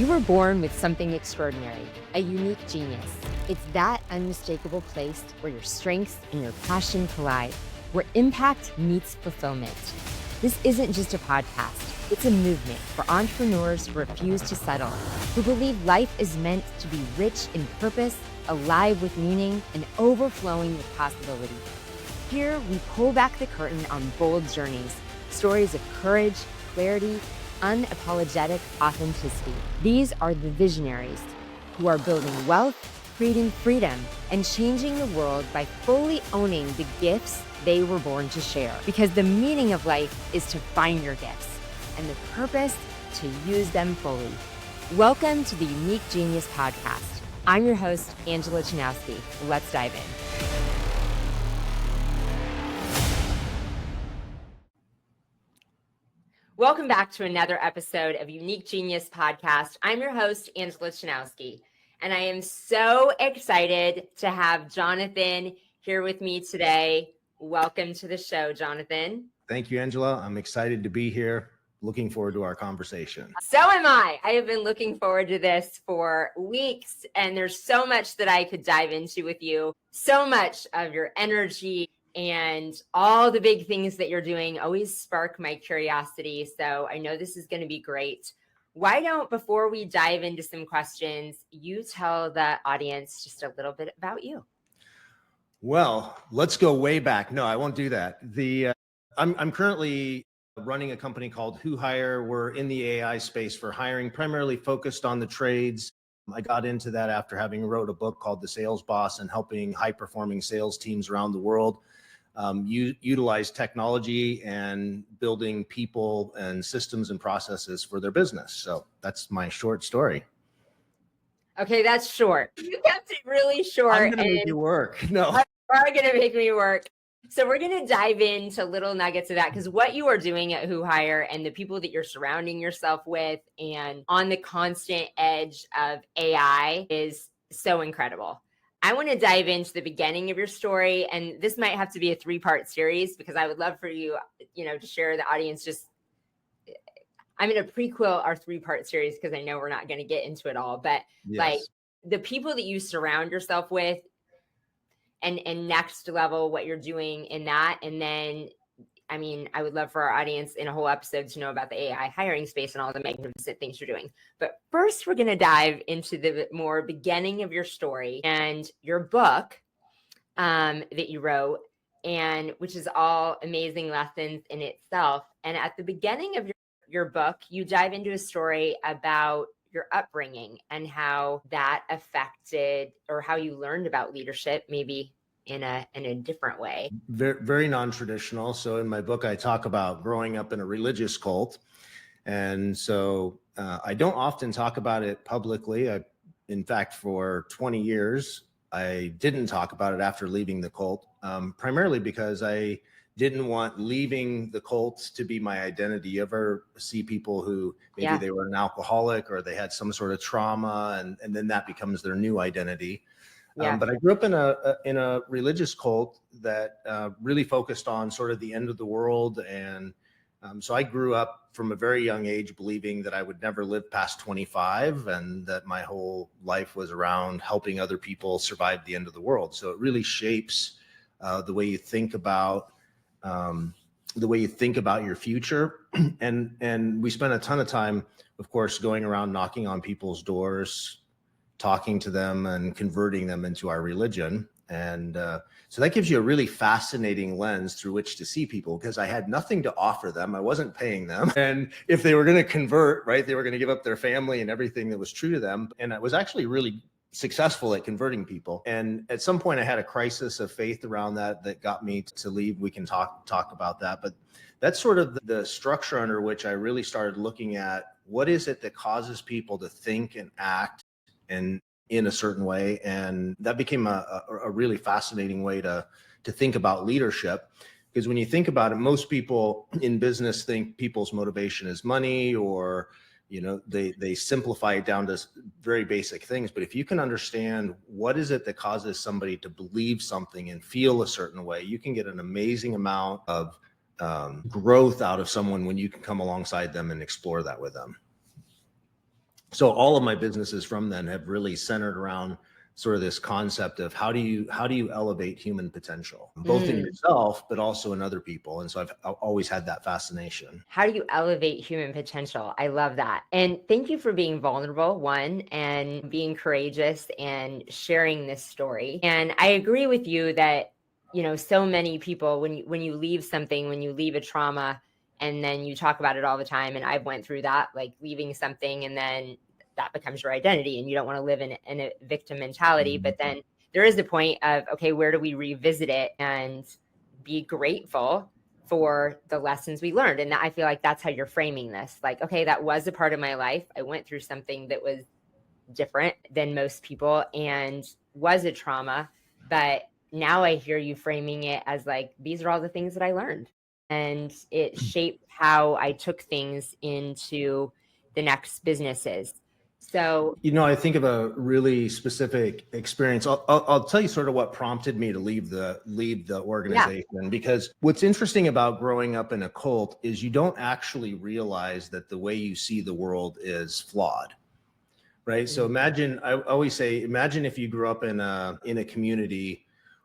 You were born with something extraordinary, a unique genius. It's that unmistakable place where your strengths and your passion collide, where impact meets fulfillment. This isn't just a podcast, it's a movement for entrepreneurs who refuse to settle, who believe life is meant to be rich in purpose, alive with meaning, and overflowing with possibility. Here, we pull back the curtain on bold journeys, stories of courage, clarity, unapologetic authenticity. These are the visionaries who are building wealth, creating freedom, and changing the world by fully owning the gifts they were born to share. Because the meaning of life is to find your gifts and the purpose to use them fully. Welcome to the Unique Genius Podcast. I'm your host, Angela Chanowsky. Let's dive in. Welcome back to another episode of Unique Genius Podcast. I'm your host, Angela Chanowsky, and I am so excited to have Jonathan here with me today. Welcome to the show, Jonathan. Thank you, Angela. I'm excited to be here. Looking forward to our conversation. So am I. I have been looking forward to this for weeks, and there's so much that I could dive into with you. So much of your energy and all the big things that you're doing always spark my curiosity. So I know this is going to be great. Why don't, before we dive into some questions, you tell the audience just a little bit about you? Well, let's go way back. No, I won't do that. I'm currently running a company called Who Hire. We're in the AI space for hiring, primarily focused on the trades. I got into that after having wrote a book called The Sales Boss and helping high-performing sales teams around the world utilize technology and building people and systems and processes for their business. So that's my short story. Okay, that's short. You kept it really short. I'm going to make you work. No. You are going to make me work. So we're going to dive into little nuggets of that, because what you are doing at Who Hire and the people that you're surrounding yourself with and on the constant edge of AI is so incredible. I want to dive into the beginning of your story, and this might have to be a 3-part series because I would love for you, to share the audience. I'm going to prequel our 3-part series because I know we're not going to get into it all, but Yes. like the people that you surround yourself with, and next level what you're doing in that. And then, I would love for our audience in a whole episode to know about the AI hiring space and all the magnificent things you're doing. But first, we're going to dive into the more beginning of your story and your book that you wrote, and which is all amazing lessons in itself. And at the beginning of your book, you dive into a story about your upbringing and how that affected, or how you learned about leadership, maybe in a different way. Very, very non-traditional. So in my book, I talk about growing up in a religious cult. And so I don't often talk about it publicly. In fact, for 20 years, I didn't talk about it after leaving the cult, primarily because I didn't want leaving the cult to be my identity. You ever see people who maybe they were an alcoholic or they had some sort of trauma, and then that becomes their new identity. Yeah. But I grew up in a religious cult that really focused on sort of the end of the world. And so I grew up from a very young age believing that I would never live past 25 and that my whole life was around helping other people survive the end of the world. So it really shapes the way you think about your future. And we spent a ton of time, of course, going around knocking on people's doors, talking to them and converting them into our religion. And so that gives you a really fascinating lens through which to see people, because I had nothing to offer them. I wasn't paying them. And if they were going to convert, right, they were going to give up their family and everything that was true to them. And I was actually really successful at converting people. And at some point I had a crisis of faith around that got me to leave. We can talk about that. But that's sort of the structure under which I really started looking at what is it that causes people to think and act and in a certain way. And that became a really fascinating way to think about leadership. Because when you think about it, most people in business think people's motivation is money, or they simplify it down to very basic things. But if you can understand what is it that causes somebody to believe something and feel a certain way, you can get an amazing amount of growth out of someone when you can come alongside them and explore that with them. So all of my businesses from then have really centered around sort of this concept of how do you elevate human potential, both in yourself, but also in other people. And so I've always had that fascination. How do you elevate human potential? I love that. And thank you for being vulnerable, one, and being courageous and sharing this story. And I agree with you that, so many people, when you leave something, when you leave a trauma, and then you talk about it all the time, and I've went through that, like leaving something and then that becomes your identity and you don't want to live in a victim mentality. But then there is a point of, okay, where do we revisit it and be grateful for the lessons we learned? And I feel like that's how you're framing this. Like, okay, that was a part of my life. I went through something that was different than most people and was a trauma. But now I hear you framing it as like, these are all the things that I learned. And it shaped how I took things into the next businesses. So, I think of a really specific experience. I'll tell you sort of what prompted me to leave the organization, because what's interesting about growing up in a cult is you don't actually realize that the way you see the world is flawed, right? So I always say, imagine if you grew up in a community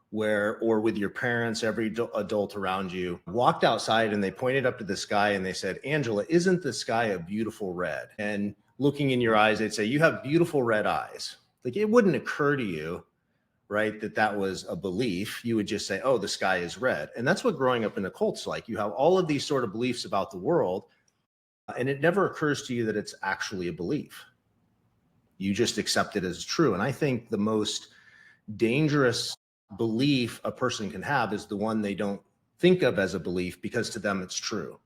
where, or with your parents, every adult around you walked outside and they pointed up to the sky and they said, Angela, isn't the sky a beautiful red? And looking in your eyes, they'd say, you have beautiful red eyes. Like, it wouldn't occur to you, right, that was a belief. You would just say, oh, the sky is red. And that's what growing up in a cult's like. You have all of these sort of beliefs about the world, and it never occurs to you that it's actually a belief. You just accept it as true. And I think the most dangerous belief a person can have is the one they don't think of as a belief, because to them it's true.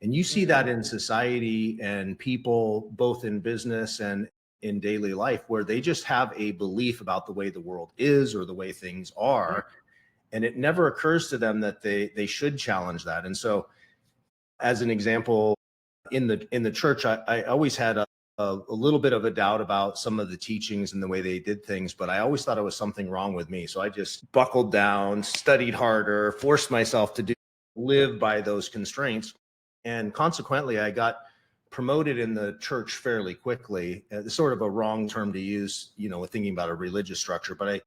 And you see that in society and people, both in business and in daily life, where they just have a belief about the way the world is or the way things are. And it never occurs to them that they should challenge that. And so, as an example, in the church, I always had a little bit of a doubt about some of the teachings and the way they did things, but I always thought it was something wrong with me. So I just buckled down, studied harder, forced myself to live by those constraints. And consequently, I got promoted in the church fairly quickly. It's sort of a wrong term to use, with thinking about a religious structure, but I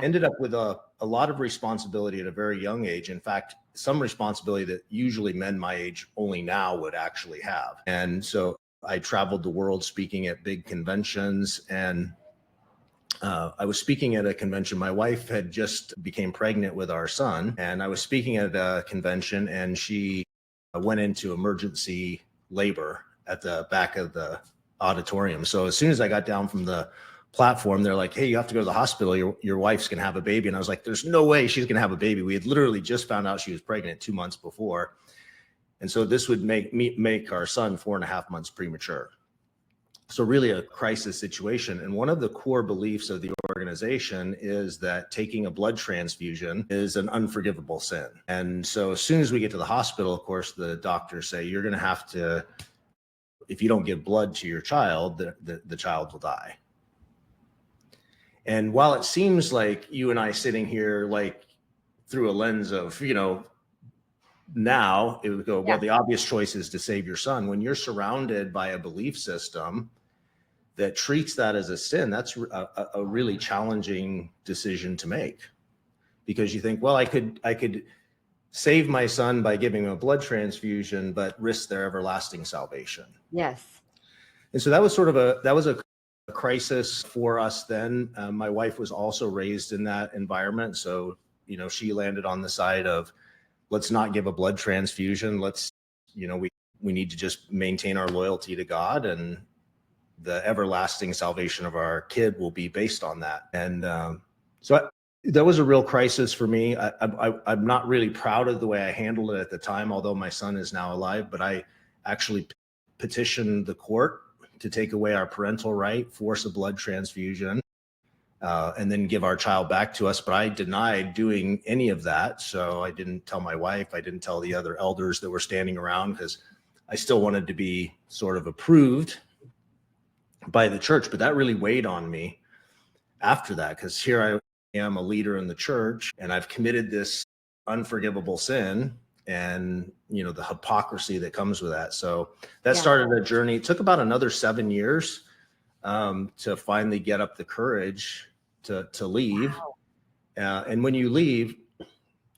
ended up with a lot of responsibility at a very young age. In fact, some responsibility that usually men my age only now would actually have. And so I traveled the world speaking at big conventions, and I was speaking at a convention. My wife had just became pregnant with our son, and I was speaking at a convention, and she went into emergency labor at the back of the auditorium. So as soon as I got down from the platform, they're like, hey, you have to go to the hospital. Your wife's going to have a baby. And I was like, there's no way she's going to have a baby. We had literally just found out she was pregnant 2 months before. And so this would make our son 4.5 months premature. So really a crisis situation. And one of the core beliefs of the organization is that taking a blood transfusion is an unforgivable sin. And so as soon as we get to the hospital, of course, the doctors say, you're going to have to, if you don't give blood to your child, the child will die. And while it seems like you and I sitting here, like through a lens of, now it would go, well, the obvious choice is to save your son. When you're surrounded by a belief system that treats that as a sin, that's a really challenging decision to make, because you think, well, I could save my son by giving him a blood transfusion, but risk their everlasting salvation. Yes. And so that was sort of a crisis for us then. My wife was also raised in that environment. So, she landed on the side of, let's not give a blood transfusion. Let's, we need to just maintain our loyalty to God, and the everlasting salvation of our kid will be based on that. And that was a real crisis for me. I'm not really proud of the way I handled it at the time, although my son is now alive, but I actually petitioned the court to take away our parental right, force a blood transfusion, and then give our child back to us. But I denied doing any of that. So I didn't tell my wife. I didn't tell the other elders that were standing around, because I still wanted to be sort of approved by the church. But that really weighed on me after that, because here I am, a leader in the church, and I've committed this unforgivable sin, and the hypocrisy that comes with that. So that started a journey. It took about another 7 years to finally get up the courage to leave. And when you leave,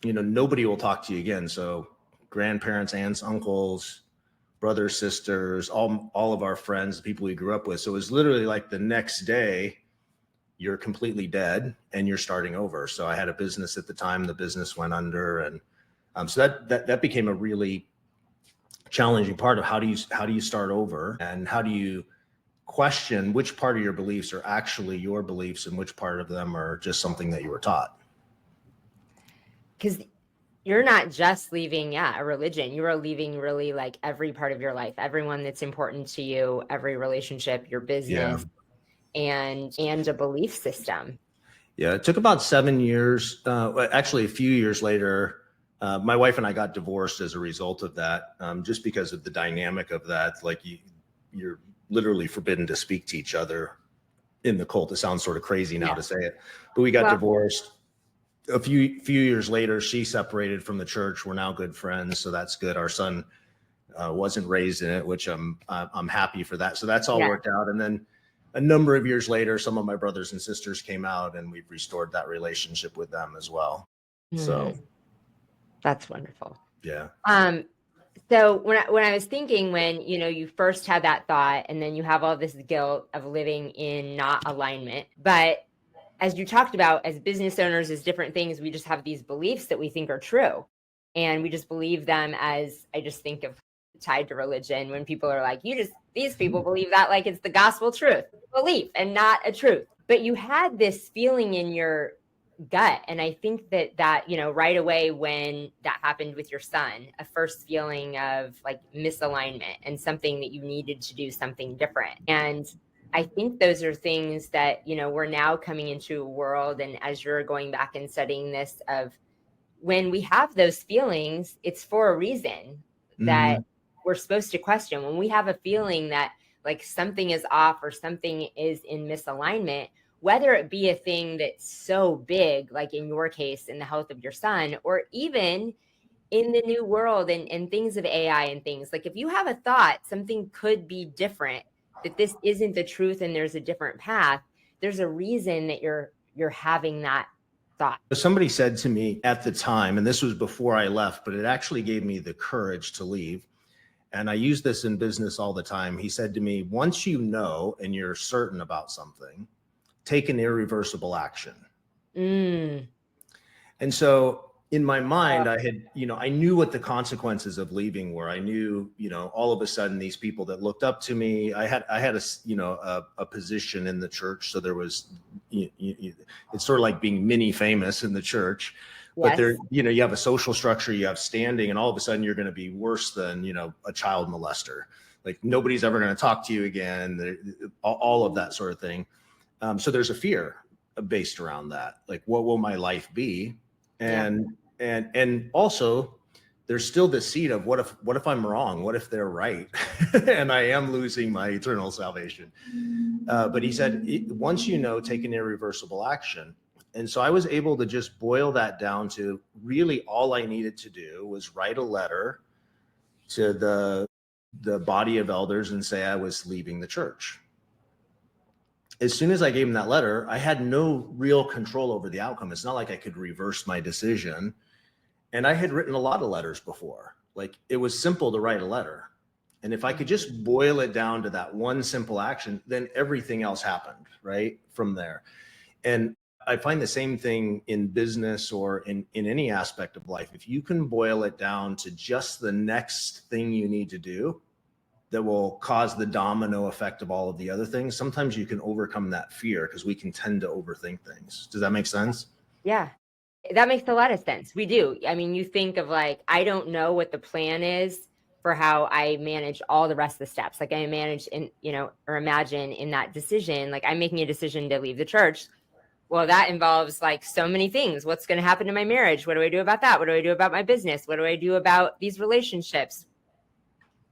nobody will talk to you again. So grandparents, aunts, uncles, brothers, sisters, all of our friends, the people we grew up with. So it was literally like the next day, you're completely dead and you're starting over. So I had a business at the time, the business went under. And so that became a really challenging part of how do you start over, and how do you question which part of your beliefs are actually your beliefs and which part of them are just something that you were taught. Because you're not just leaving, a religion. You are leaving really like every part of your life, everyone that's important to you, every relationship, your business, and a belief system. Yeah, it took about 7 years. Actually, a few years later, my wife and I got divorced as a result of that, just because of the dynamic of that. Like you're literally forbidden to speak to each other in the cult. It sounds sort of crazy now to say it, but we got divorced. A few years later, she separated from the church. We're now good friends, so that's good. Our son wasn't raised in it, which I'm happy for that. So that's all worked out. And then a number of years later, some of my brothers and sisters came out, and we've restored that relationship with them as well. So that's wonderful. Yeah. So when I was thinking, when you first had that thought, and then you have all this guilt of living in not alignment, but as you talked about, as business owners, as different things, we just have these beliefs that we think are true. And we just believe them, as I just think of tied to religion, when people are like, these people believe that like it's the gospel truth, belief, and not a truth. But you had this feeling in your gut. And I think that right away when that happened with your son, a first feeling of like misalignment and something that you needed to do something different. And I think those are things that, we're now coming into a world, and as you're going back and studying this, of when we have those feelings, it's for a reason that we're supposed to question. When we have a feeling that like something is off or something is in misalignment, whether it be a thing that's so big, like in your case, in the health of your son, or even in the new world and things of AI and things, like if you have a thought, something could be different, that this isn't the truth and there's a different path, there's a reason that you're having that thought. Somebody said to me at the time, and this was before I left, but it actually gave me the courage to leave. And I use this in business all the time. He said to me, once you know and you're certain about something, take an irreversible action. And so in my mind, I had, I knew what the consequences of leaving were. I knew, all of a sudden these people that looked up to me, I had a position in the church. So there was, it's sort of like being mini famous in the church, but there, you have a social structure, you have standing, and all of a sudden you're going to be worse than, a child molester. Like nobody's ever going to talk to you again, all of that sort of thing. So there's a fear based around that. Like, what will my life be? And also there's still this seed of what if I'm wrong? What if they're right? And I am losing my eternal salvation. But he said, once take an irreversible action. And so I was able to just boil that down to really all I needed to do was write a letter to the body of elders and say I was leaving the church. As soon as I gave him that letter, I had no real control over the outcome. It's not like I could reverse my decision. And I had written a lot of letters before. Like it was simple to write a letter. And if I could just boil it down to that one simple action, then everything else happened right from there. And I find the same thing in business or in any aspect of life. If you can boil it down to just the next thing you need to do, that will cause the domino effect of all of the other things, sometimes you can overcome that fear, because we can tend to overthink things. Does that make sense? Yeah, that makes a lot of sense. We do. I mean, you think of like, I don't know what the plan is for how I manage all the rest of the steps. Like I manage in, or imagine in that decision, like I'm making a decision to leave the church. Well, that involves like so many things. What's going to happen to my marriage? What do I do about that? What do I do about my business? What do I do about these relationships?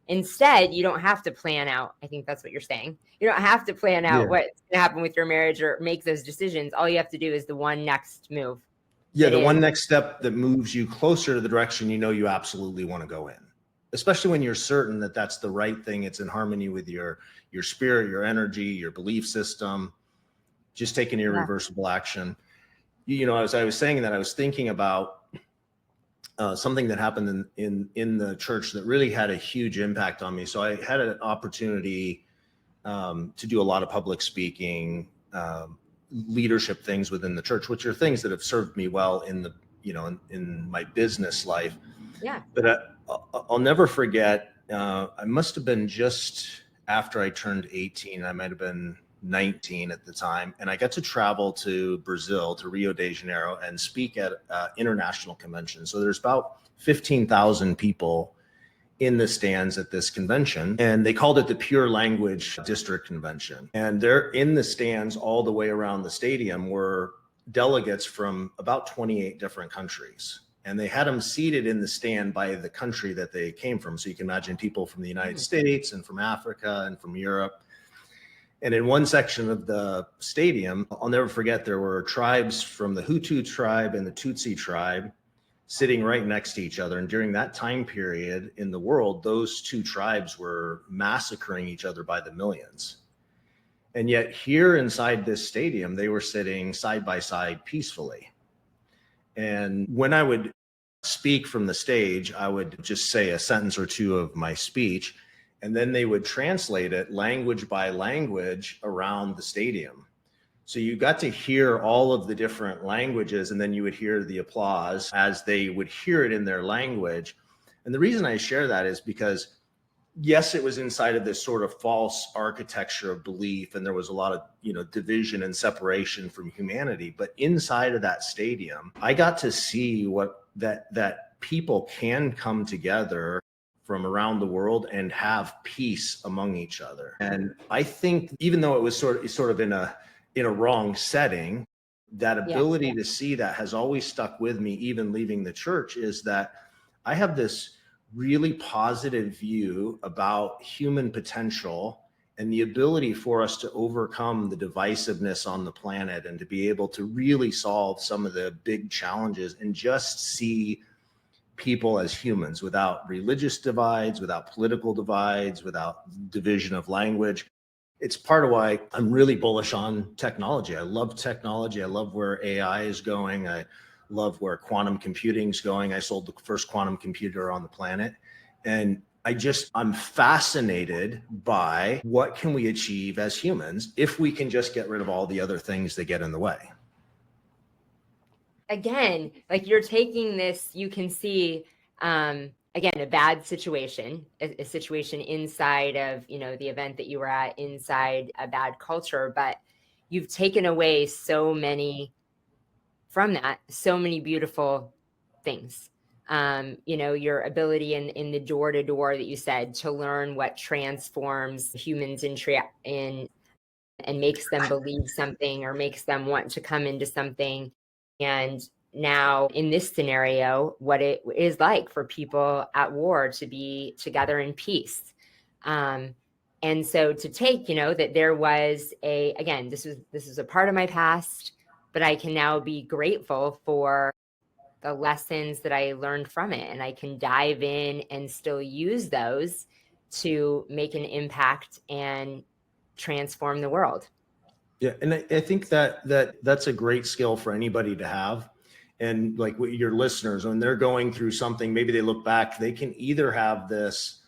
Instead, you don't have to plan out. I think that's what you're saying. You don't have to plan out what's going to happen with your marriage or make those decisions. All you have to do is the one next move. Yeah, the one next step that moves you closer to the direction you absolutely want to go in. especially when you're certain that that's the right thing. It's in harmony with your spirit, your energy, your belief system. Just take an irreversible action. You know, as I was saying that, I was thinking about something that happened in the church that really had a huge impact on me. So I had an opportunity to do a lot of public speaking, leadership things within the church, which are things that have served me well in the, you know, in my business life. Yeah. But I'll never forget, I must have been just after I turned 18. I might have been 19 at the time. And I got to travel to Brazil, to Rio de Janeiro, and speak at international convention. So there's about 15,000 people in the stands at this convention, and they called it the Pure Language District Convention. And there in the stands all the way around the stadium were delegates from about 28 different countries. And they had them seated in the stand by the country that they came from. So you can imagine people from the United States and from Africa and from Europe. And in one section of the stadium, I'll never forget, there were tribes from the Hutu tribe and the Tutsi tribe sitting right next to each other. And during that time period in the world, those two tribes were massacring each other by the millions. And yet here inside this stadium, they were sitting side by side peacefully. And when I would speak from the stage, I would just say a sentence or two of my speech, and then they would translate it language by language around the stadium. So you got to hear all of the different languages, and then you would hear the applause as they would hear it in their language. And the reason I share that is because, yes, it was inside of this sort of false architecture of belief, and there was a lot of, you know, division and separation from humanity. But inside of that stadium, I got to see what that people can come together from around the world and have peace among each other. And I think even though it was sort of in a wrong setting, that ability to see that has always stuck with me, even leaving the church, is that I have this really positive view about human potential and the ability for us to overcome the divisiveness on the planet and to be able to really solve some of the big challenges and just see people as humans without religious divides, without political divides, without division of language. It's part of why I'm really bullish on technology. I love technology. I love where AI is going. I love where quantum computing is going. I sold the first quantum computer on the planet. And I'm fascinated by what can we achieve as humans if we can just get rid of all the other things that get in the way. Again, like you're taking this, you can see, again, a bad situation, a situation inside of, you know, the event that you were at, inside a bad culture, but you've taken away so many from that, so many beautiful things. You know, your ability in the door to door that you said to learn what transforms humans in and makes them believe something or makes them want to come into something. And now in this scenario, what it is like for people at war to be together in peace. And so to take, you know, that there was again, this is a part of my past, but I can now be grateful for the lessons that I learned from it. And I can dive in and still use those to make an impact and transform the world. Yeah, and I think that's a great skill for anybody to have. And like your listeners, when they're going through something, maybe they look back, they can either have this,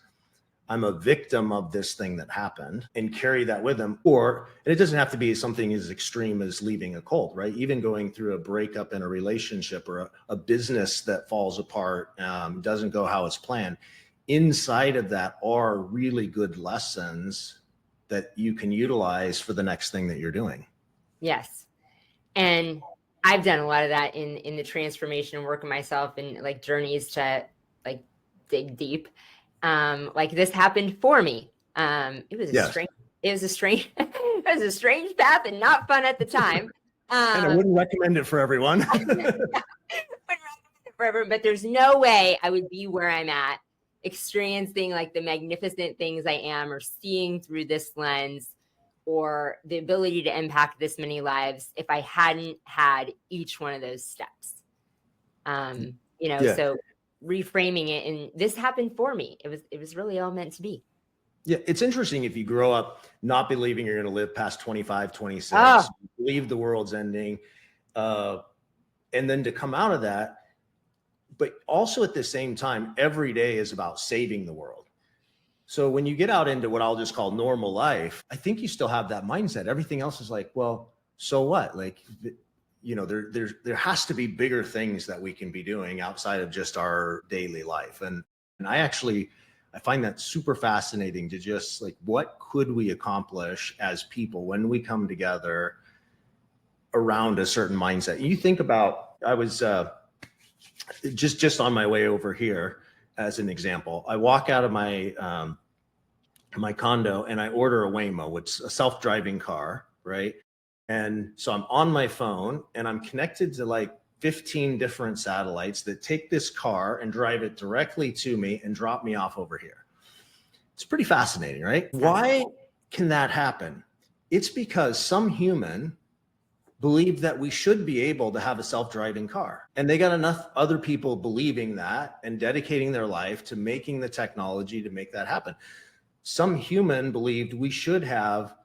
I'm a victim of this thing that happened, and carry that with them, or, and it doesn't have to be something as extreme as leaving a cult, right? Even going through a breakup in a relationship or a business that falls apart, doesn't go how it's planned. Inside of that are really good lessons that you can utilize for the next thing that you're doing. Yes. And I've done a lot of that in the transformation work of myself and like journeys to like dig deep. Like this happened for me. It was a strange path and not fun at the time. And I wouldn't recommend it for everyone. Wouldn't recommend it for everyone, but there's no way I would be where I'm at, experiencing like the magnificent things I am, or seeing through this lens, or the ability to impact this many lives if I hadn't had each one of those steps. You know, so reframing it. And this happened for me. It was really all meant to be. Yeah, it's interesting if you grow up not believing you're going to live past 25, 26, Oh, believe the world's ending, and then to come out of that, but also at the same time, every day is about saving the world. So when you get out into what I'll just call normal life, I think you still have that mindset. Everything else is like, well, so what? Like, there has to be bigger things that we can be doing outside of just our daily life. And I find that super fascinating to just like, what could we accomplish as people when we come together around a certain mindset? You think about, I was just on my way over here as an example. I walk out of my condo and I order a Waymo, which is a self-driving car, right? And so I'm on my phone and I'm connected to like 15 different satellites that take this car and drive it directly to me and drop me off over here. It's pretty fascinating, right? Why can that happen? It's because some human believed that we should be able to have a self-driving car. And they got enough other people believing that and dedicating their life to making the technology to make that happen. Some human believed we should have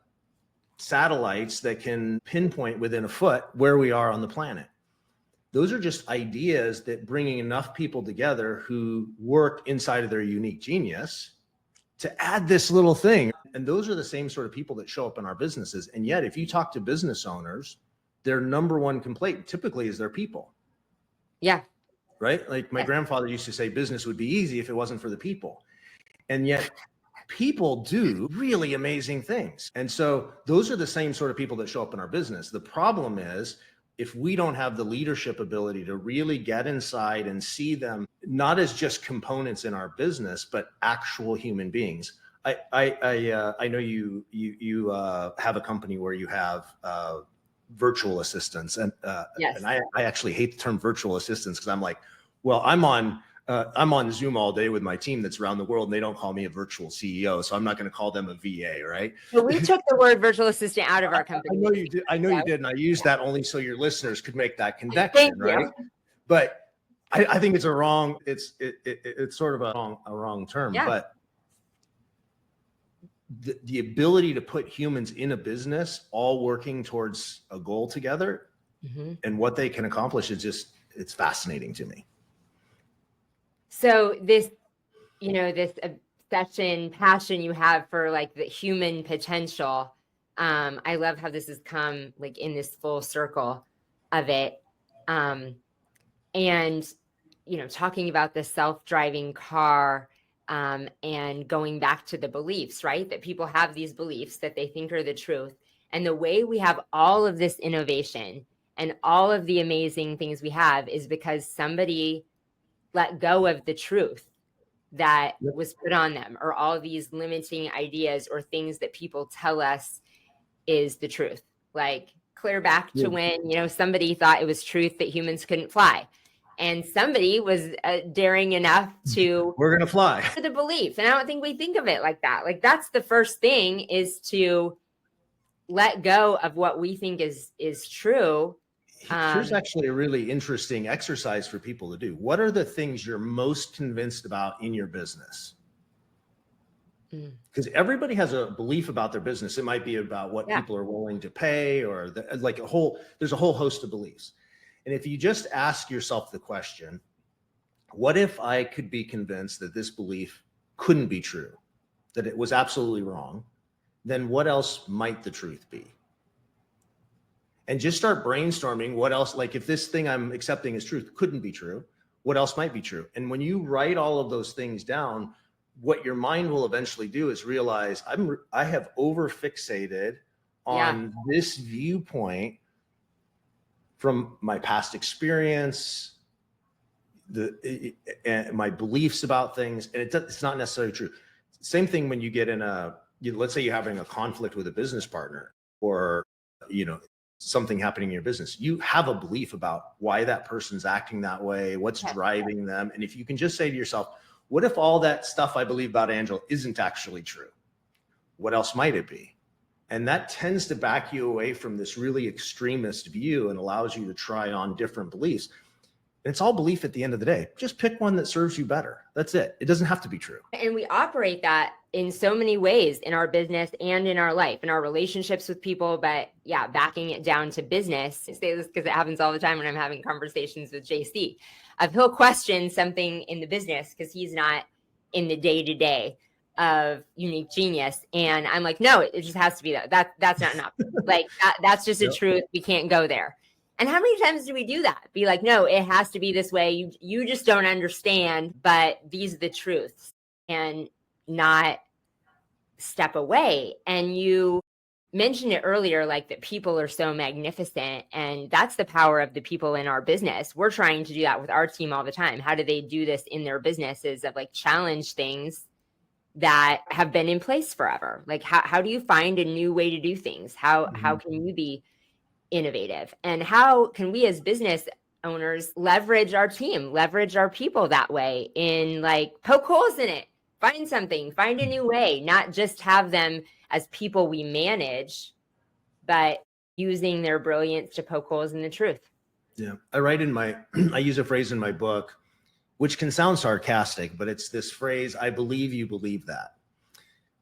satellites that can pinpoint within a foot where we are on the planet. Those are just ideas that bringing enough people together who work inside of their unique genius to add this little thing. And those are the same sort of people that show up in our businesses. And yet, if you talk to business owners, their number one complaint typically is their people. yeah. Right? Like my grandfather used to say, business would be easy if it wasn't for the people. And yet people do really amazing things. And so those are the same sort of people that show up in our business. The problem is if we don't have the leadership ability to really get inside and see them not as just components in our business, but actual human beings. I know you have a company where you have virtual assistants, and Yes. and I actually hate the term virtual assistants because I'm like, well, I'm on Zoom all day with my team that's around the world, and they don't call me a virtual CEO, so I'm not going to call them a VA, right? But we took the word virtual assistant out of our company. I know you did. You did, and I used that only so your listeners could make that connection, right? But I think it's a wrong. It's sort of a wrong term, but the ability to put humans in a business all working towards a goal together and what they can accomplish is just, it's fascinating to me. So this, this obsession, passion you have for like the human potential, I love how this has come like in this full circle of it. And, talking about the self-driving car, and going back to the beliefs, right? That people have these beliefs that they think are the truth. And the way we have all of this innovation and all of the amazing things we have is because somebody let go of the truth that was put on them, or all these limiting ideas or things that people tell us is the truth. Like clear back to when, somebody thought it was truth that humans couldn't fly. And somebody was daring enough to we're going to fly the belief. And I don't think we think of it like that. Like that's the first thing, is to let go of what we think is true. Here's actually a really interesting exercise for people to do. What are the things you're most convinced about in your business? Because everybody has a belief about their business. It might be about what people are willing to pay, or there's a whole host of beliefs. And if you just ask yourself the question, what if I could be convinced that this belief couldn't be true, that it was absolutely wrong, then what else might the truth be? And just start brainstorming what else, like if this thing I'm accepting as truth couldn't be true, what else might be true? And when you write all of those things down, what your mind will eventually do is realize I have over fixated on this viewpoint from my past experience, my beliefs about things, and it's not necessarily true. Same thing when you get in let's say you're having a conflict with a business partner, or something happening in your business. You have a belief about why that person's acting that way, what's driving them, and if you can just say to yourself, what if all that stuff I believe about Angela isn't actually true? What else might it be? And that tends to back you away from this really extremist view and allows you to try on different beliefs. It's all belief at the end of the day. Just pick one that serves you better. That's it. It doesn't have to be true. And we operate that in so many ways in our business and in our life, in our relationships with people. But yeah, backing it down to business, I say this because it happens all the time when I'm having conversations with JC. He'll question something in the business because he's not in the day-to-day of Unique Genius. And I'm like, no, it just has to be that's not enough. Like that's just a truth. We can't go there. And how many times do we do that? Be like, no, it has to be this way. You just don't understand, but these are the truths, and not step away. And you mentioned it earlier, like that people are so magnificent, and that's the power of the people in our business. We're trying to do that with our team all the time. How do they do this in their businesses of like challenge things that have been in place forever? Like how do you find a new way to do things? How can you be innovative, and how can we as business owners leverage our team, leverage our people that way, in like poke holes in it, find something, find a new way, not just have them as people we manage, but using their brilliance to poke holes in the truth. Yeah. I use a phrase in my book, which can sound sarcastic, but it's this phrase, I believe you believe that,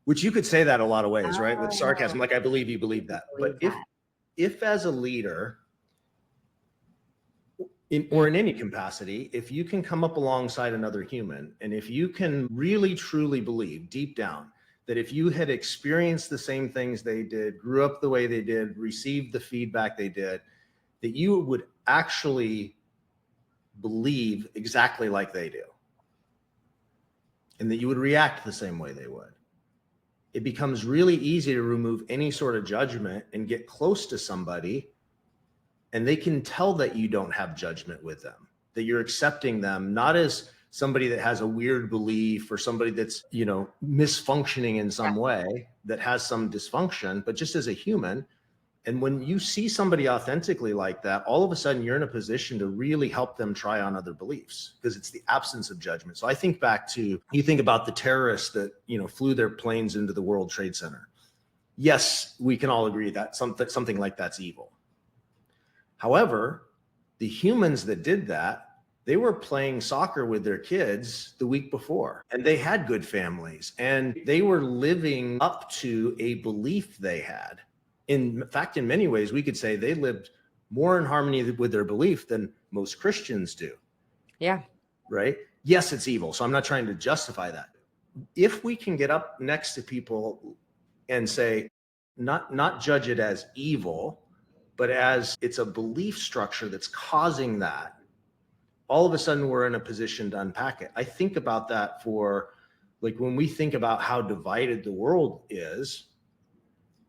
which you could say that a lot of ways, right? With sarcasm, like I believe you believe that. But if as a leader or in any capacity, if you can come up alongside another human, and if you can really truly believe deep down that if you had experienced the same things they did, grew up the way they did, received the feedback they did, that you would actually believe exactly like they do, and that you would react the same way they would, it becomes really easy to remove any sort of judgment and get close to somebody, and they can tell that you don't have judgment with them, that you're accepting them, not as somebody that has a weird belief or somebody that's, misfunctioning in some way, that has some dysfunction, but just as a human. And when you see somebody authentically like that, all of a sudden you're in a position to really help them try on other beliefs, because it's the absence of judgment. So I think back to, you think about the terrorists that, flew their planes into the World Trade Center. Yes, we can all agree that something like that's evil. However, the humans that did that, they were playing soccer with their kids the week before, and they had good families, and they were living up to a belief they had. In fact, in many ways, we could say they lived more in harmony with their belief than most Christians do. Yeah. Right? Yes, it's evil. So I'm not trying to justify that. If we can get up next to people and say, not judge it as evil, but as it's a belief structure that's causing that, all of a sudden we're in a position to unpack it. I think about that for, like, when we think about how divided the world is,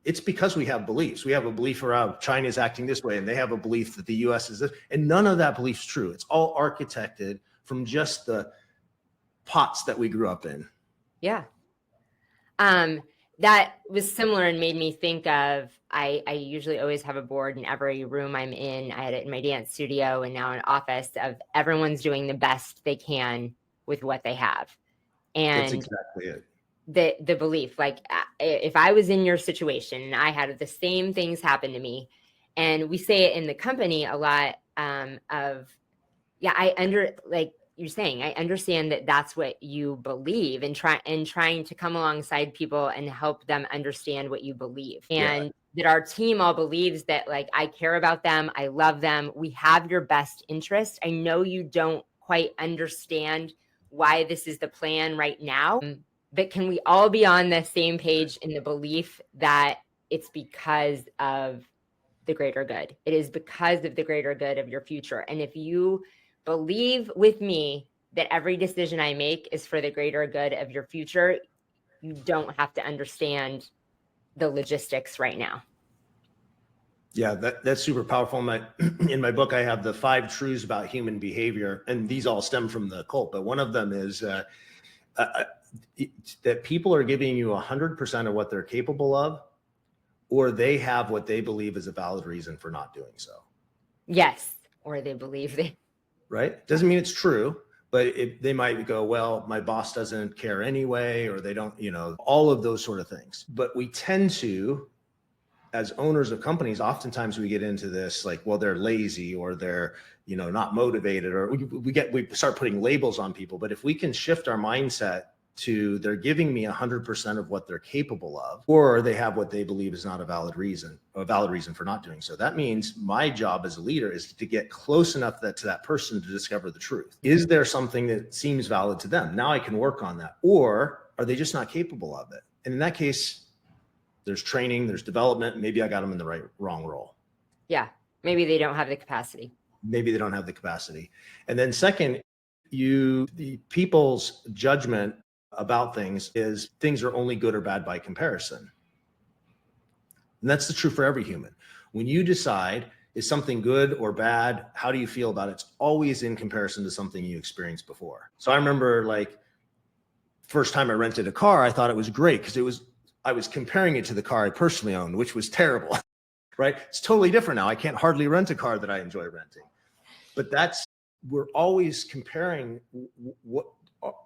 it's because we have beliefs. We have a belief around China is acting this way, and they have a belief that the US is this, and none of that belief's true. It's all architected from just the pots that we grew up in. Yeah. That was similar and made me think of, I usually always have a board in every room I'm in. I had it in my dance studio and now an office, of everyone's doing the best they can with what they have. And that's exactly it. The belief, like if I was in your situation and I had the same things happen to me, and we say it in the company a lot, like you're saying, I understand that that's what you believe, and trying to come alongside people and help them understand what you believe. And that our team all believes that, like, I care about them, I love them, we have your best interest. I know you don't quite understand why this is the plan right now, but can we all be on the same page in the belief that it's because of the greater good? It is because of the greater good of your future. And if you believe with me that every decision I make is for the greater good of your future, you don't have to understand the logistics right now. Yeah, that's super powerful. In my book, I have the 5 truths about human behavior, and these all stem from the cult. But one of them is that people are giving you 100% of what they're capable of, or they have what they believe is a valid reason for not doing so. Yes, or they believe they. Right? Doesn't mean it's true, but they might go, well, my boss doesn't care anyway, or they don't, all of those sort of things. But we tend to as owners of companies, oftentimes we get into this like, well, they're lazy or they're, not motivated, or we start putting labels on people. But if we can shift our mindset to they're giving me 100% of what they're capable of, or they have what they believe is not a valid reason for not doing so. That means my job as a leader is to get close enough to that person to discover the truth. Is there something that seems valid to them? Now I can work on that. Or are they just not capable of it? And in that case, there's training, there's development. Maybe I got them in the wrong role. Yeah. Maybe they don't have the capacity. And then second, the people's judgment about things is things are only good or bad by comparison. And that's the truth for every human. When you decide, is something good or bad? How do you feel about it? It's always in comparison to something you experienced before. So I remember like first time I rented a car, I thought it was great because I was comparing it to the car I personally owned, which was terrible, right? It's totally different now. I can't hardly rent a car that I enjoy renting. But we're always comparing what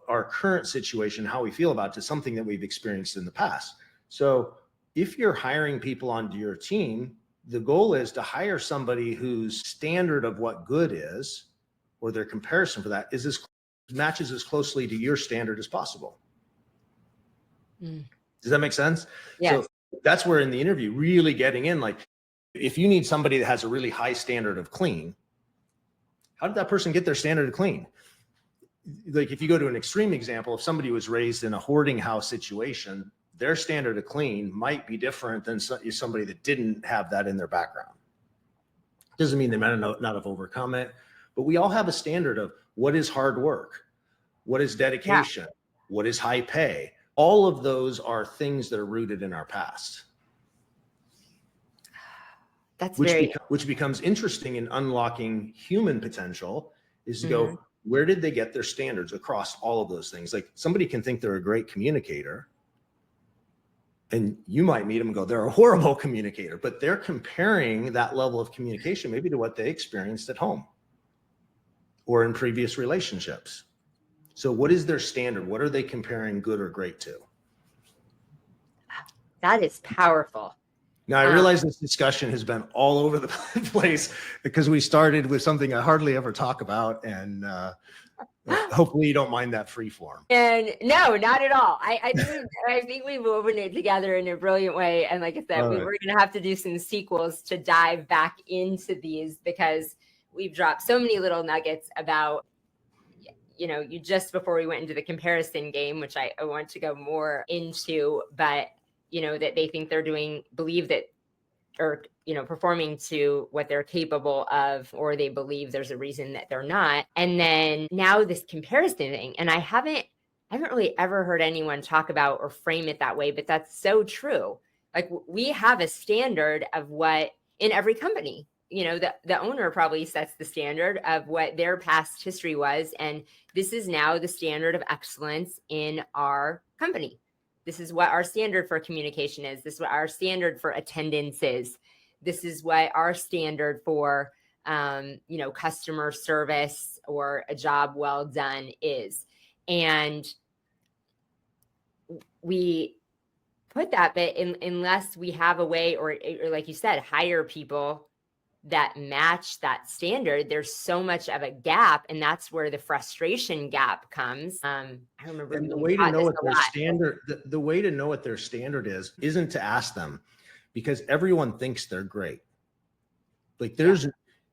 our current situation, how we feel about it, to something that we've experienced in the past. So if you're hiring people onto your team, the goal is to hire somebody whose standard of what good is, or their comparison for that matches as closely to your standard as possible. Does that make sense? Yes. So that's where in the interview, really getting in, like if you need somebody that has a really high standard of clean, how did that person get their standard of clean? Like if you go to an extreme example, if somebody was raised in a hoarding house situation, their standard of clean might be different than somebody that didn't have that in their background. Doesn't mean they might not have overcome it, but we all have a standard of what is hard work, what is dedication, what is high pay. All of those are things that are rooted in our past. Which becomes interesting in unlocking human potential is to go, where did they get their standards across all of those things? Like somebody can think they're a great communicator and you might meet them and go, they're a horrible communicator, but they're comparing that level of communication maybe to what they experienced at home or in previous relationships. So what is their standard? What are they comparing good or great to? That is powerful. Now, I realize this discussion has been all over the place because we started with something I hardly ever talk about, and hopefully you don't mind that free form. And no, not at all. I think we've woven it together in a brilliant way. And like I said, we're going to have to do some sequels to dive back into these because we've dropped so many little nuggets about, you just before we went into the comparison game, which I want to go more into, but that they think they're performing to what they're capable of, or they believe there's a reason that they're not. And then now this comparison thing, and I haven't really ever heard anyone talk about or frame it that way, but that's so true. Like we have a standard of what in every company, the owner probably sets the standard of what their past history was. And this is now the standard of excellence in our company. This is what our standard for communication is. This is what our standard for attendance is. This is what our standard for, customer service or a job well done is. And we put that, but unless we have a way, or like you said, hire people that match that standard, there's so much of a gap, and that's where the frustration gap comes. I remember. And the way to know what their standard, the way to know what their standard is, isn't to ask them, because everyone thinks they're great. Like there's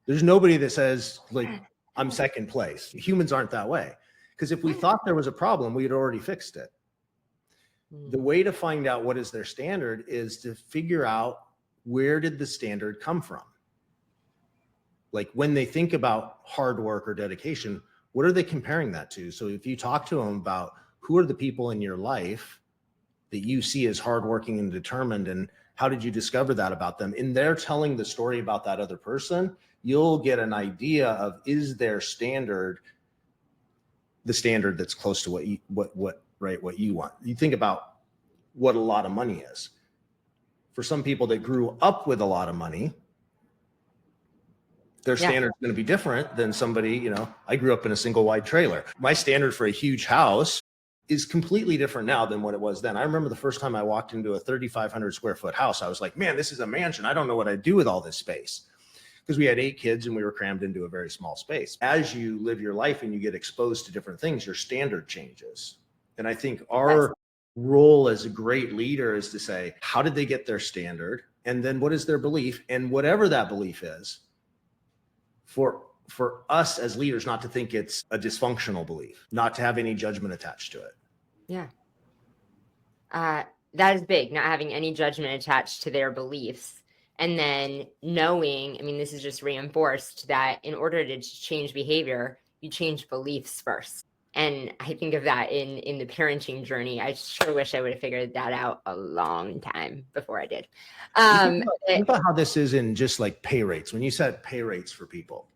nobody that says like I'm second place. Humans aren't that way, because if we thought there was a problem, we had already fixed it. The way to find out what is their standard is to figure out where did the standard come from. Like when they think about hard work or dedication, what are they comparing that to? So if you talk to them about who are the people in your life that you see as hardworking and determined, and how did you discover that about them? And they're telling the story about that other person, you'll get an idea of, is their standard the standard that's close to what you want. You think about what a lot of money is. For some people that grew up with a lot of money, their standard is going to be different than somebody, I grew up in a single wide trailer. My standard for a huge house is completely different now than what it was then. I remember the first time I walked into a 3,500 square foot house, I was like, man, this is a mansion. I don't know what I'd do with all this space, because we had 8 kids and we were crammed into a very small space. As you live your life and you get exposed to different things, your standard changes. And I think our role as a great leader is to say, how did they get their standard? And then what is their belief? And whatever that belief is, for us as leaders, not to think it's a dysfunctional belief, not to have any judgment attached to it. Yeah. That is big, not having any judgment attached to their beliefs. And then knowing, I mean, this is just reinforced that in order to change behavior, you change beliefs first. And I think of that in the parenting journey. I sure wish I would have figured that out a long time before I did. Think about how this is in just like pay rates. When you set pay rates for people,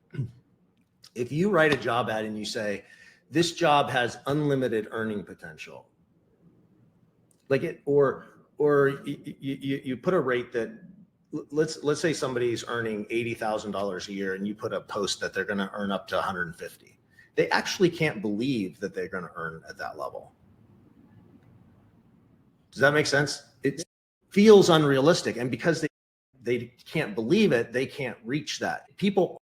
if you write a job ad and you say, this job has unlimited earning potential, like it, or you put a rate that, let's say somebody's earning $80,000 a year and you put a post that they're going to earn up to 150. They actually can't believe that they're going to earn at that level. Does that make sense? It feels unrealistic. And because they can't believe it, they can't reach that. People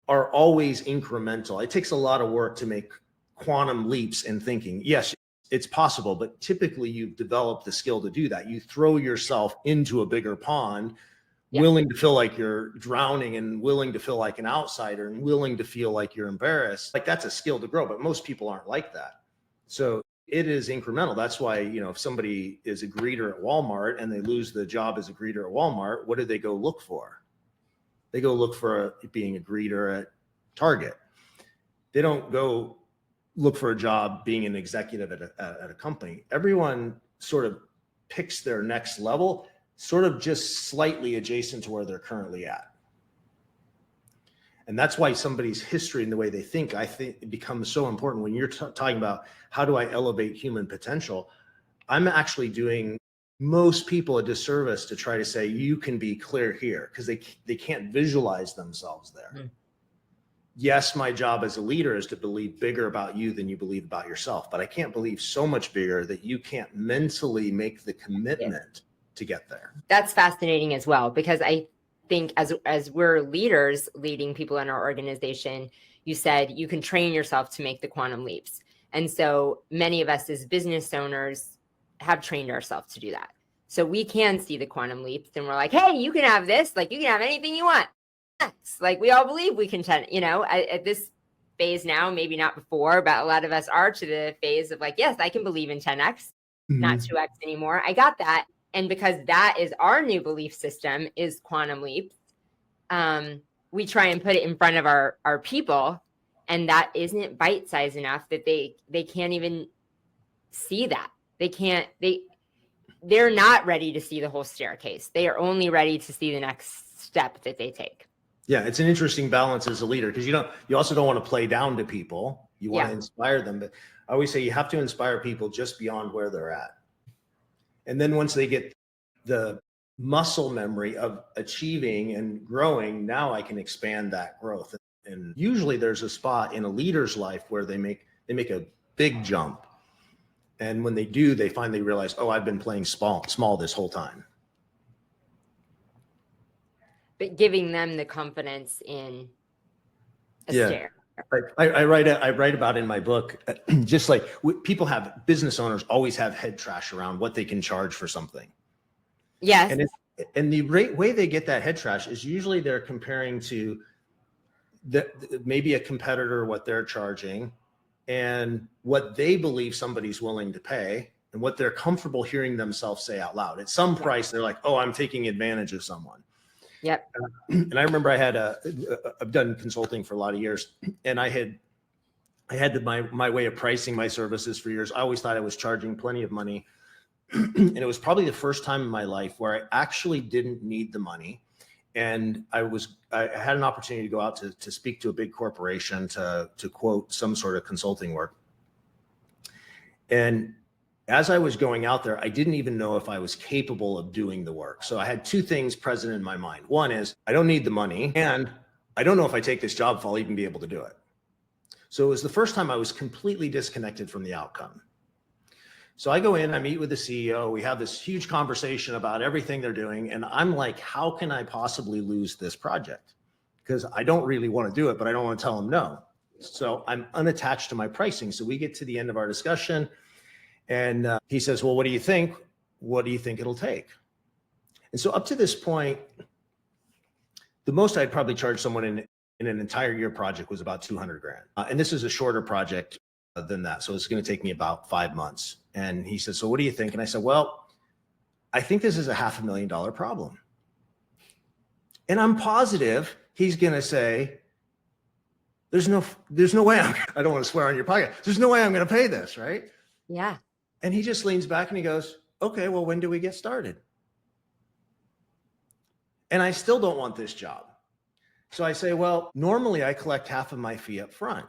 are always incremental. It takes a lot of work to make quantum leaps in thinking. Yes, it's possible, but typically you've developed the skill to do that. You throw yourself into a bigger pond, willing to feel like you're drowning and willing to feel like an outsider and willing to feel like you're embarrassed. Like that's a skill to grow, but most people aren't like that. So it is incremental. That's why, if somebody is a greeter at Walmart and they lose the job as a greeter at Walmart, what do they go look for? They go look for being a greeter at Target. They don't go look for a job being an executive at a company. Everyone sort of picks their next level, sort of just slightly adjacent to where they're currently at. And that's why somebody's history and the way they think, I think, it becomes so important. When you're talking about how do I elevate human potential, I'm actually doing most people a disservice to try to say you can be clear here, because they can't visualize themselves there. Yes, my job as a leader is to believe bigger about you than you believe about yourself, but I can't believe so much bigger that you can't mentally make the commitment to get there. That's fascinating as well, because I think as we're leaders leading people in our organization, you said you can train yourself to make the quantum leaps. And so many of us as business owners have trained ourselves to do that. So we can see the quantum leaps and we're like, hey, you can have this, like you can have anything you want. Like we all believe we can, at this phase now, maybe not before, but a lot of us are to the phase of like, yes, I can believe in 10X, not 2X anymore. I got that. And because that is our new belief system is quantum leaps, we try and put it in front of our people, and that isn't bite-sized enough that they can't even see that. They're not ready to see the whole staircase. They are only ready to see the next step that they take. Yeah, it's an interesting balance as a leader, because you also don't want to play down to people. You want to inspire them, but I always say you have to inspire people just beyond where they're at. And then once they get the muscle memory of achieving and growing, now I can expand that growth. And usually there's a spot in a leader's life where they make a big jump. And when they do, they finally realize, oh, I've been playing small this whole time. But giving them the confidence in a stair. I write about in my book, just like business owners always have head trash around what they can charge for something. Yes. And the way they get that head trash is usually they're comparing to maybe a competitor, what they're charging, and what they believe somebody's willing to pay, and what they're comfortable hearing themselves say out loud. At some price, they're like, oh, I'm taking advantage of someone. Yep. And I remember I've done consulting for a lot of years, and I had my way of pricing my services for years. I always thought I was charging plenty of money. And it was probably the first time in my life where I actually didn't need the money. And I had an opportunity to go out to speak to a big corporation to quote some sort of consulting work. And as I was going out there, I didn't even know if I was capable of doing the work. So I had two things present in my mind. One is I don't need the money, and I don't know if I take this job if I'll even be able to do it. So it was the first time I was completely disconnected from the outcome. So I go in, I meet with the CEO. We have this huge conversation about everything they're doing. And I'm like, how can I possibly lose this project? Because I don't really want to do it, but I don't want to tell them no. So I'm unattached to my pricing. So we get to the end of our discussion and he says, well, what do you think? What do you think it'll take? And so up to this point, the most I'd probably charge someone in an entire year project was about 200 grand. And this is a shorter project than that. So it's going to take me about 5 months. And he said, so what do you think? And I said, well, I think this is a $500,000 problem. And I'm positive he's going to say, there's no way I don't want to swear on your podcast. There's no way I'm going to pay this, right? Yeah. And he just leans back and he goes, okay, well, when do we get started? And I still don't want this job. So I say, well, normally I collect half of my fee up front.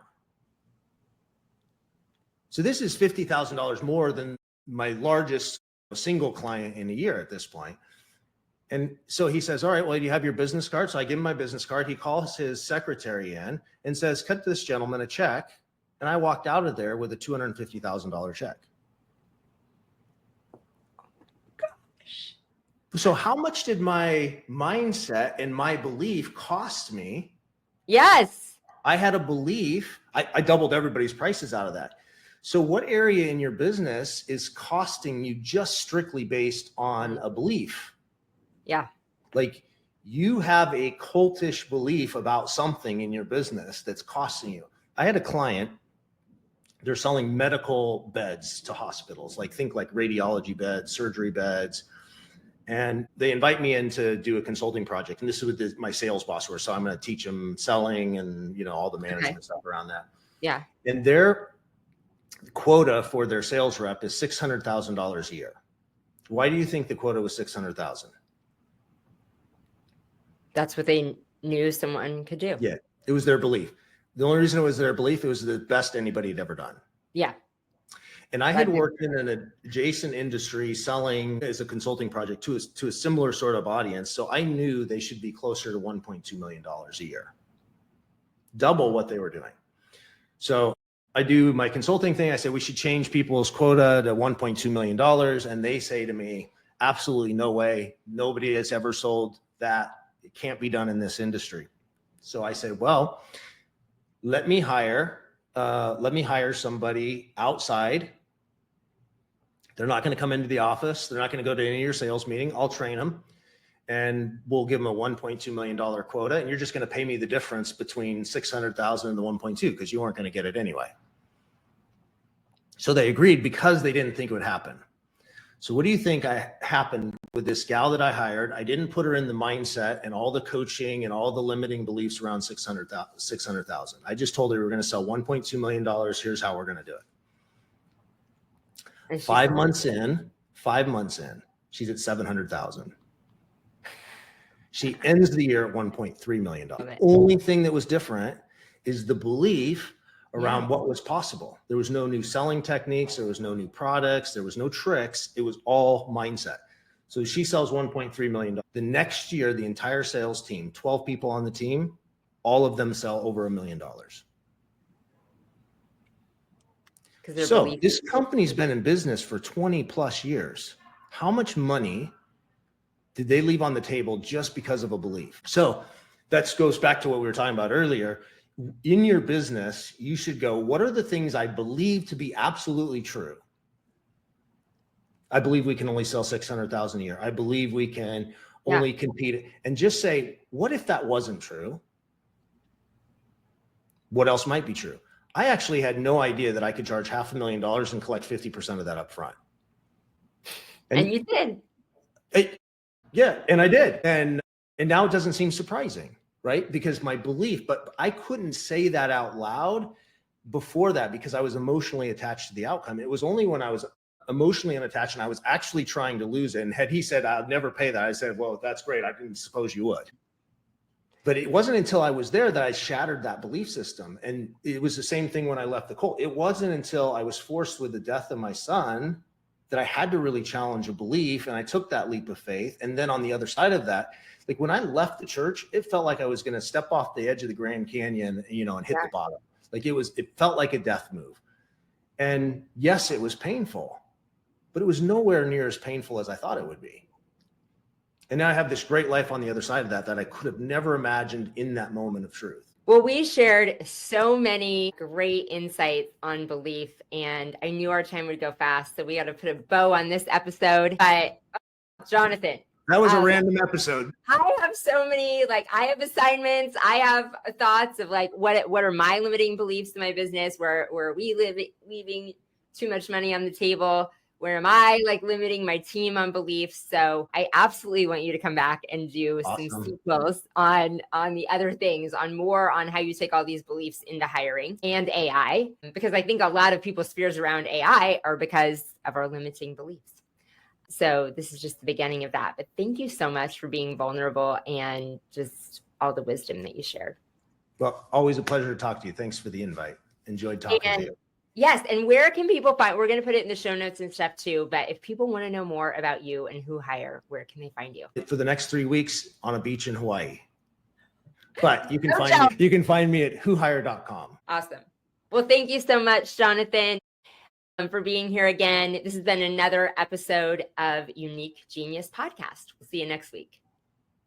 So this is $50,000 more than my largest single client in a year at this point. And so he says, all right, well, do you have your business card? So I give him my business card. He calls his secretary in and says, cut this gentleman a check. And I walked out of there with a $250,000 check. Gosh. So how much did my mindset and my belief cost me? Yes. I had a belief. I doubled everybody's prices out of that. So what area in your business is costing you just strictly based on a belief? Yeah. Like you have a cultish belief about something in your business that's costing you. I had a client, they're selling medical beds to hospitals, like think like radiology beds, surgery beds. And they invite me in to do a consulting project. And this is with my sales boss. So I'm going to teach them selling and, all the management stuff around that. Yeah. And their quota for their sales rep is $600,000 a year. Why do you think the quota was 600,000? That's what they knew someone could do. Yeah, it was their belief. The only reason it was their belief, it was the best anybody had ever done. Yeah. And I had worked in an adjacent industry selling as a consulting project to a similar sort of audience. So I knew they should be closer to $1.2 million a year, double what they were doing. So I do my consulting thing. I say, we should change people's quota to $1.2 million. And they say to me, absolutely no way. Nobody has ever sold that. It can't be done in this industry. So I said, well, let me hire somebody outside. They're not going to come into the office. They're not going to go to any of your sales meeting. I'll train them and we'll give them a $1.2 million quota. And you're just going to pay me the difference between 600,000 and the 1.2 because you weren't going to get it anyway. So they agreed because they didn't think it would happen. So what do you think happened with this gal that I hired? I didn't put her in the mindset and all the coaching and all the limiting beliefs around 600,000. I just told her we're going to sell $1.2 million. Here's how we're going to do it. 5 months in, she's at 700,000. She ends the year at $1.3 million. The only thing that was different is the belief around what was possible. There was no new selling techniques. There was no new products. There was no tricks. It was all mindset. So she sells $1.3 million. The next year, the entire sales team, 12 people on the team, all of them sell over $1 million. So this company's been in business for 20 plus years. How much money did they leave on the table just because of a belief? So that goes back to what we were talking about earlier. In your business, you should go, what are the things I believe to be absolutely true? I believe we can only sell 600,000 a year. I believe we can only compete. And just say, what if that wasn't true? What else might be true? I actually had no idea that I could charge $500,000 and collect 50% of that up front. And you did. And I did. And now it doesn't seem surprising, right? Because my belief, but I couldn't say that out loud before that because I was emotionally attached to the outcome. It was only when I was emotionally unattached and I was actually trying to lose it. And had he said, I'll never pay that, I said, well, that's great. I didn't suppose you would. But it wasn't until I was there that I shattered that belief system. And it was the same thing when I left the cult. It wasn't until I was forced with the death of my son that I had to really challenge a belief. And I took that leap of faith. And then on the other side of that, like when I left the church, it felt like I was going to step off the edge of the Grand Canyon, and hit the bottom. Like it felt like a death move. And yes, it was painful, but it was nowhere near as painful as I thought it would be. And now I have this great life on the other side of that I could have never imagined in that moment of truth. Well, we shared so many great insights on belief, and I knew our time would go fast, so we got to put a bow on this episode. But Jonathan, that was a random episode. I have so many, I have assignments. I have thoughts of what are my limiting beliefs in my business? Where are we leaving too much money on the table? Where am I limiting my team on beliefs? So I absolutely want you to come back and do some sequels on the other things, on how you take all these beliefs into hiring and AI, because I think a lot of people's fears around AI are because of our limiting beliefs. So this is just the beginning of that. But thank you so much for being vulnerable and just all the wisdom that you shared. Well, always a pleasure to talk to you. Thanks for the invite. Enjoyed talking to you. Yes. And where can people find, we're going to put it in the show notes and stuff too, but if people want to know more about you and Who Hire, where can they find you? For the next 3 weeks on a beach in Hawaii. But you can find me at whohire.com. Awesome. Well, thank you so much, Jonathan, for being here again. This has been another episode of Unique Genius Podcast. We'll see you next week.